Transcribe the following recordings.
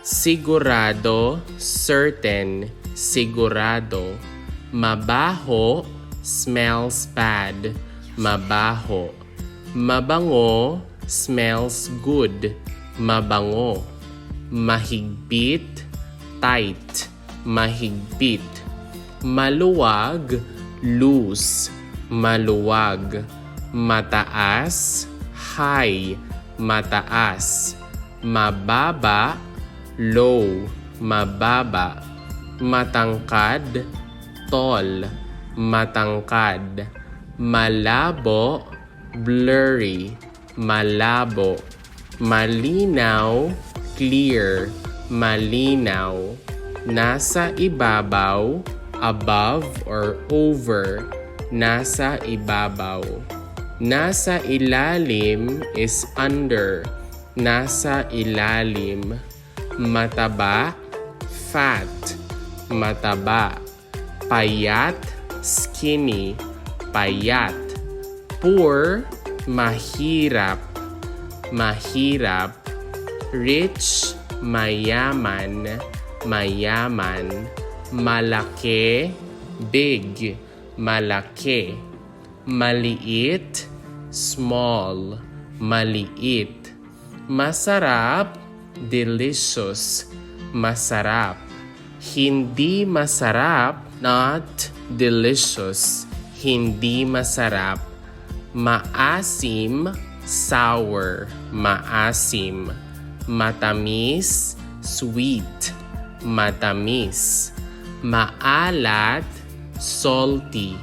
Sigurado, certain, sigurado. Mabaho, smells bad, mabaho. Mabango, smells good, mabango. Mahigpit, tight, mahigpit. Maluwag, loose, maluwag. Mataas, high, mataas. Mababa, low, mababa. Matangkad, tall, matangkad. Malabo, blurry, malabo. Malinaw, clear, malinaw. Nasa ibabaw, above or over, nasa ibabaw. Nasa ilalim is under, nasa ilalim. Mataba, fat, mataba. Payat, skinny, payat. Poor, mahirap, mahirap. Rich, mayaman, mayaman. Malaki, big, malaki. Maliit, small, maliit. Masarap, delicious, masarap. Hindi masarap, not delicious, hindi masarap. Maasim, sour, maasim. Matamis, sweet, matamis. Maalat, salty,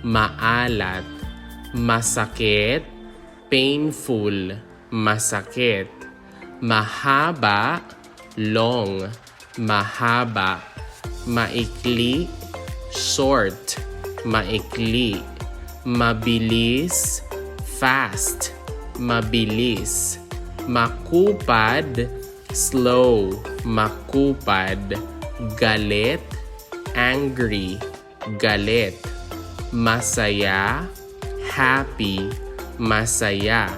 maalat. Masakit, painful, masakit. Mahaba, long, mahaba. Maikli, short, maikli. Mabilis, fast, mabilis. Makupad, slow, makupad. Galit, angry, galit. Masaya, happy, masaya.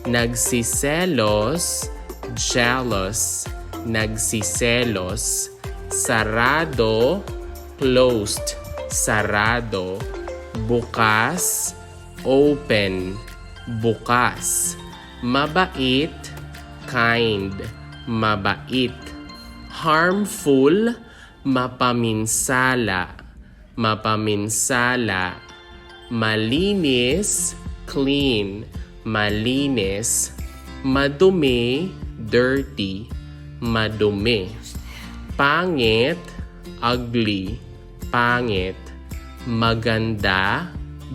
Nagsiselos, jealous, nagsiselos. Sarado, closed, sarado. Bukas, open, bukas. Mabait, kind, mabait. Harmful, mapaminsala, mapaminsala. Malinis, clean, malinis. Madumi, dirty, madumi. Pangit, ugly, pangit. Maganda,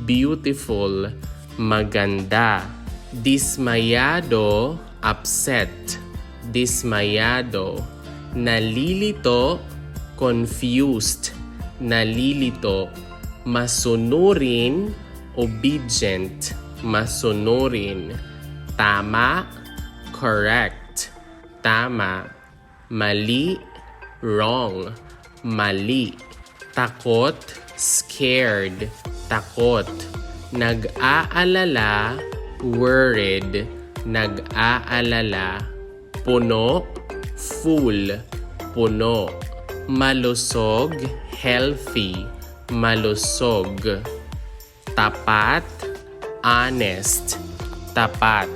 beautiful, maganda. Dismayado, upset, dismayado. Nalilito, confused, nalilito. Masunurin, obedient, masunurin. Tama, correct, tama. Mali, wrong, mali. Takot, scared, takot. Nag-aalala, worried, nag-aalala. Puno, full, puno. Malusog, healthy, malusog. Tapat, honest, tapat.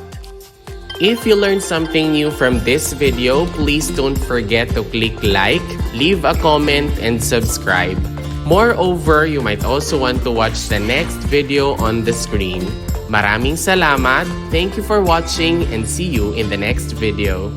If you learned something new from this video, please don't forget to click like, leave a comment, and subscribe. Moreover, you might also want to watch the next video on the screen. Maraming salamat, thank you for watching, and see you in the next video.